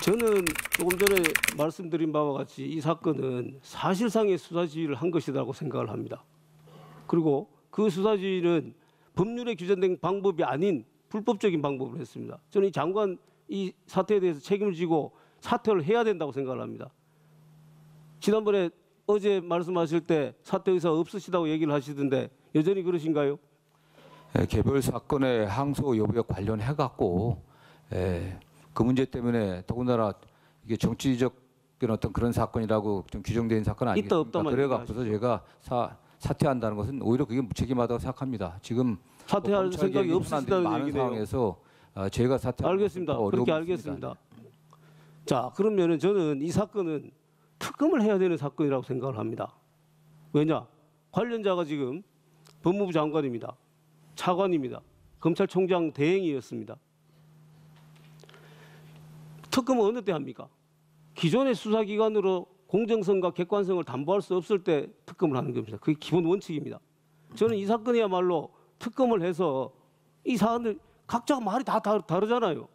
저는 조금 전에 말씀드린 바와 같이 이 사건은 사실상의 수사 지휘를 한 것이라고 생각을 합니다. 그리고 그 수사 지휘는 법률에 규정된 방법이 아닌 불법적인 방법을 했습니다. 저는 이 장관 이 사태에 대해서 책임을 지고 사퇴를 해야 된다고 생각을 합니다. 지난번에 어제 말씀하실 때 사퇴 의사 없으시다고 얘기를 하시던데 여전히 그러신가요? 개별 사건의 항소 여부에 관련해 갖고 그 문제 때문에 더군다나 이게 정치적 어떤 그런 사건이라고 좀 규정된 사건 아니겠습니까? 그래 갖고서 제가 사퇴한다는 것은 오히려 그게 무책임하다고 생각합니다. 지금 사퇴할 생각이 없으시다는 많은 얘기네요. 상황에서 제가 사퇴하는 알겠습니다. 그렇게 알겠습니다. 자, 그러면은 저는 이 사건은 특검을 해야 되는 사건이라고 생각을 합니다. 왜냐? 관련자가 지금 법무부 장관입니다. 차관입니다. 검찰총장 대행이었습니다. 특검은 어느 때 합니까? 기존의 수사기관으로 공정성과 객관성을 담보할 수 없을 때 특검을 하는 겁니다. 그게 기본 원칙입니다. 저는 이 사건이야말로 특검을 해서 이 사안들 각자가 말이 다 다르잖아요.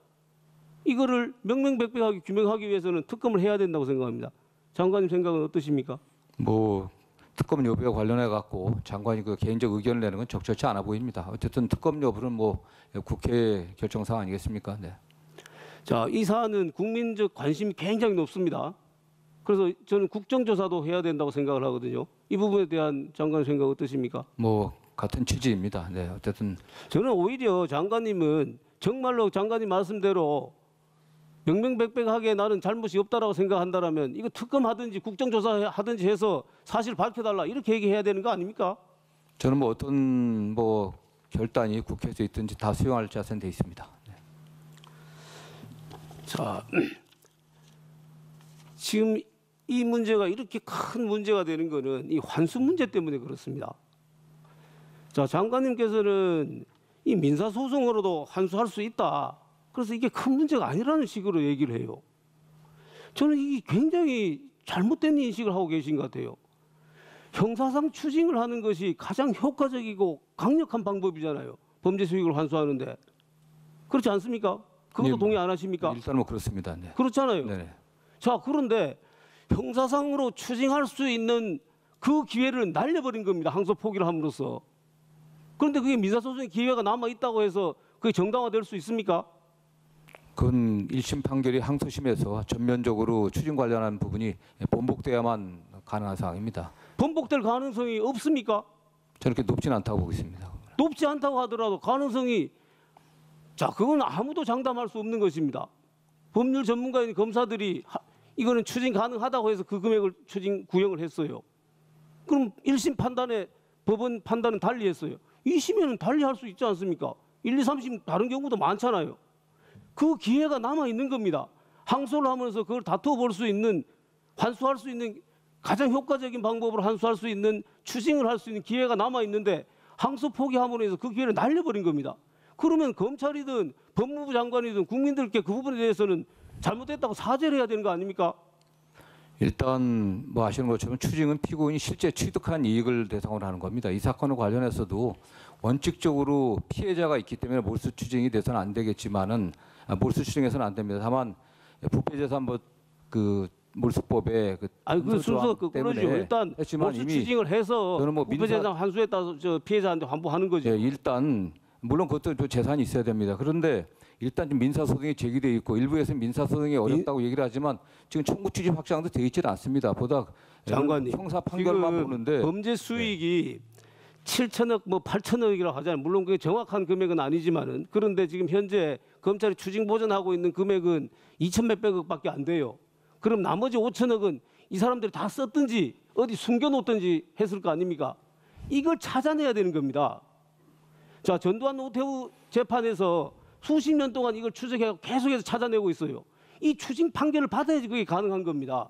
이거를 명명백백하게 규명하기 위해서는 특검을 해야 된다고 생각합니다. 장관님 생각은 어떠십니까? 뭐 특검 여부에 관련해 갖고 장관이 그 개인적 의견을 내는 건 적절치 않아 보입니다. 어쨌든 특검 여부는 뭐 국회 결정 사항 아니겠습니까? 네. 자, 이 사안은 국민적 관심이 굉장히 높습니다. 그래서 저는 국정조사도 해야 된다고 생각을 하거든요. 이 부분에 대한 장관 생각 어떠십니까? 뭐 같은 취지입니다. 네, 어쨌든 저는 오히려 장관님은 정말로 장관님 말씀대로 명명백백하게 나는 잘못이 없다라고 생각한다라면 이거 특검하든지 국정조사하든지 해서 사실 밝혀달라 이렇게 얘기해야 되는 거 아닙니까? 저는 뭐 어떤 뭐 결단이 국회에서 있든지 다 수용할 자세는 돼 있습니다. 네. 자, 지금 이 문제가 이렇게 큰 문제가 되는 거는 이 환수 문제 때문에 그렇습니다. 자, 장관님께서는 이 민사소송으로도 환수할 수 있다. 그래서 이게 큰 문제가 아니라는 식으로 얘기를 해요. 저는 이게 굉장히 잘못된 인식을 하고 계신 것 같아요. 형사상 추징을 하는 것이 가장 효과적이고 강력한 방법이잖아요. 범죄 수익을 환수하는데. 그렇지 않습니까? 그것도 동의 안 하십니까? 일단 뭐 그렇습니다. 네. 그렇잖아요. 네네. 자, 그런데 형사상으로 추징할 수 있는 그 기회를 날려버린 겁니다. 항소 포기를 함으로써. 그런데 그게 민사소송의 기회가 남아있다고 해서 그게 정당화될 수 있습니까? 그건 1심 판결이 항소심에서 전면적으로 추징 관련한 부분이 번복돼야만 가능한 사항입니다. 번복될 가능성이 없습니까? 저는 그렇게 높지는 않다고 보고 있습니다. 높지 않다고 하더라도 가능성이 자, 그건 아무도 장담할 수 없는 것입니다. 법률 전문가인 검사들이 이거는 추징 가능하다고 해서 그 금액을 추징 구형을 했어요. 그럼 1심 판단에 법원 판단은 달리 했어요. 2심에는 달리 할 수 있지 않습니까? 1, 2, 3심 다른 경우도 많잖아요. 그 기회가 남아 있는 겁니다. 항소를 하면서 그걸 다투어 볼 수 있는 환수할 수 있는 가장 효과적인 방법으로 환수할 수 있는 추징을 할 수 있는 기회가 남아 있는데 항소 포기함으로 해서 그 기회를 날려버린 겁니다. 그러면 검찰이든 법무부 장관이든 국민들께 그 부분에 대해서는 잘못됐다고 사죄를 해야 되는 거 아닙니까? 일단 뭐 아시는 것처럼 추징은 피고인이 실제 취득한 이익을 대상으로 하는 겁니다. 이 사건과 관련해서도 원칙적으로 피해자가 있기 때문에 몰수 추징이 돼서는 안 되겠지만은 몰수 추징해서는 안 됩니다. 다만 부패재산 그 몰수법에 그 순서가 그거죠. 일단 몰수 추징을 해서 뭐 부패재산 환수에 따라서 저 피해자한테 환부하는 거죠. 네, 일단 물론 그것도 재산이 있어야 됩니다. 그런데 일단 지금 민사소송이 제기돼 있고 일부에서는 민사소송이 어렵다고 얘기를 하지만 지금 청구 취지 확장도 돼 있지 않습니다. 보다 장관님 형사 판결만 보는데 범죄 수익이 7천억 뭐 8천억이라고 하잖아요. 물론 그게 정확한 금액은 아니지만은 그런데 지금 현재 검찰이 추징 보전하고 있는 금액은 2천 몇백억밖에 안 돼요. 그럼 나머지 5천억은 이 사람들이 다 썼든지 어디 숨겨놓든지 했을 거 아닙니까? 이걸 찾아내야 되는 겁니다. 자, 전두환 노태우 재판에서 수십 년 동안 이걸 추적해서 계속해서 찾아내고 있어요. 이 추징 판결을 받아야지 그게 가능한 겁니다.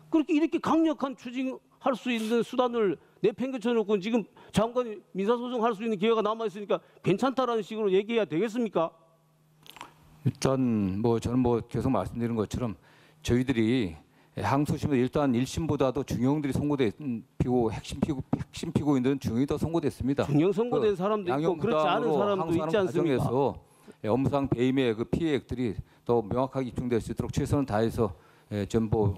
그렇게 이렇게 강력한 추징할 수 있는 수단을 내팽개쳐놓고 지금 장관이 민사소송할 수 있는 기회가 남아있으니까 괜찮다라는 식으로 얘기해야 되겠습니까? 일단 뭐 저는 뭐 계속 말씀드린 것처럼 저희들이 항소심에서 일단 1심보다도 중형들이 선고된 핵심 피고인들은 중형이 더 선고됐습니다. 중형 선고된 사람도 있고 그렇지 않은 사람도 있지 않습니까? 업무상 배임의 그 피해액들이 더 명확하게 입증될 수 있도록 최선을 다해서 전부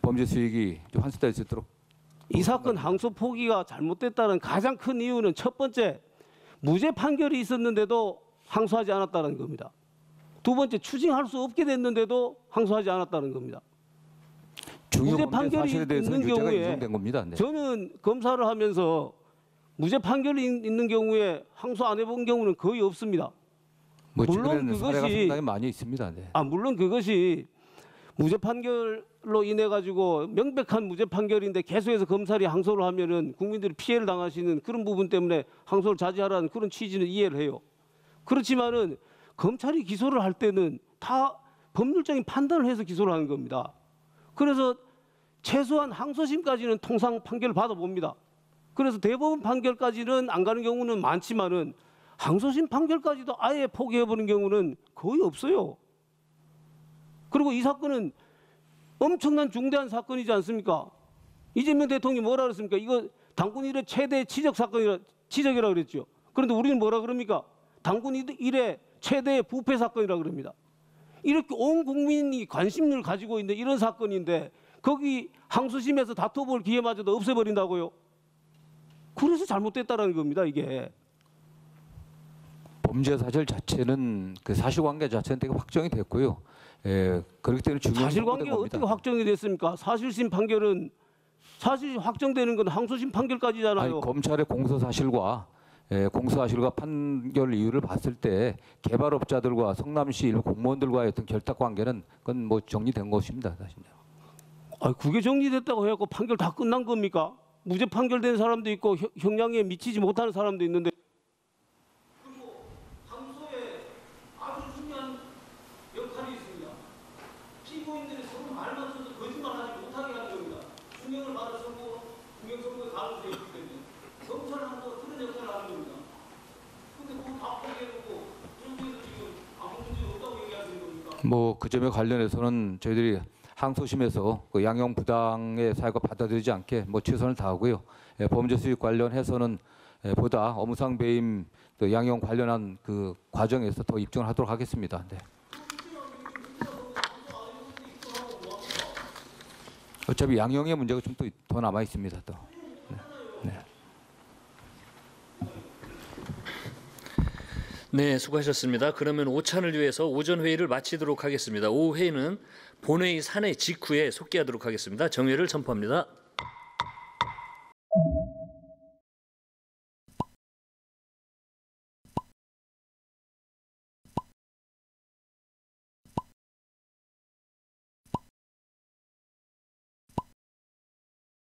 범죄 수익이 환수될 수 있도록. 이 사건 항소 포기가 잘못됐다는 가장 큰 이유는 첫 번째, 무죄 판결이 있었는데도 항소하지 않았다는 겁니다. 두 번째, 추징할 수 없게 됐는데도 항소하지 않았다는 겁니다. 중요 무죄 범죄 판결이 사실에 대해서는 있는 유죄가 경우에 인정된 겁니다. 네. 저는 검사를 하면서 무죄 판결이 있는 경우에 항소 안 해본 경우는 거의 없습니다. 뭐 물론 최근에는 사례가 그것이- 상당히 많이 있습니다. 네. 물론 그것이 무죄 판결로 인해 가지고 명백한 무죄 판결인데 계속해서 검찰이 항소를 하면은 국민들이 피해를 당하시는 그런 부분 때문에 항소를 자제하라는 그런 취지는 이해를 해요. 그렇지만은 검찰이 기소를 할 때는 다 법률적인 판단을 해서 기소를 하는 겁니다. 그래서 최소한 항소심까지는 통상 판결을 받아봅니다. 그래서 대법원 판결까지는 안 가는 경우는 많지만은 항소심 판결까지도 아예 포기해버린 경우는 거의 없어요. 그리고 이 사건은 엄청난 중대한 사건이지 않습니까? 이재명 대통령이 뭐라 그랬습니까? 이거 당군 일의 최대 지적이라 그랬죠. 그런데 우리는 뭐라 그럽니까? 당군 일의 최대 부패 사건이라 그럽니다. 이렇게 온 국민이 관심을 가지고 있는 이런 사건인데 거기 항소심에서 다퉈볼 기회마저도 없애버린다고요? 그래서 잘못됐다라는 겁니다, 이게. 범죄 사실 자체는 그 사실관계 자체는 되게 확정이 됐고요. 그렇기 때문에 중요한 사실관계가 겁니다. 어떻게 확정이 됐습니까? 사실심 판결은 사실이 확정되는 건 항소심 판결까지잖아요. 아니, 검찰의 공소 사실과 판결 이유를 봤을 때 개발업자들과 성남시 일부 공무원들과의 어떤 결탁 관계는 그건 뭐 정리된 것입니다, 사실. 그게 정리됐다고 해갖고 판결 다 끝난 겁니까? 무죄 판결된 사람도 있고 형량에 미치지 못하는 사람도 있는데. 그리고 항소에 아주 중요한 역할이 있습니다. 피고인들이 서로 말 맞춰서 거짓말하지 못하게 하는 겁니다. 중형을 받을 선고, 중형 선고의 가능성이 있기 때문에 검찰하고 그런 역할을 하는 겁니다. 근데 그거 다 포기해놓고 정부에서 지금 아무 문제 없다고 얘기하시는 겁니까? 뭐 그 점에 관련해서는 저희들이 항소심에서 그 양형 부당의 사유가 받아들이지 않게 뭐 최선을 다하고요. 범죄 수익 관련해서는 보다 업무상 배임 또 양형 관련한 그 과정에서 더 입증을 하도록 하겠습니다. 네. 어차피 양형의 문제가 좀 또 더 남아 있습니다. 또. 네. 네, 수고하셨습니다. 그러면 오찬을 위해서 오전 회의를 마치도록 하겠습니다. 오후 회의는 본회의 산회 직후에 속기하도록 하겠습니다. 정회를 선포합니다.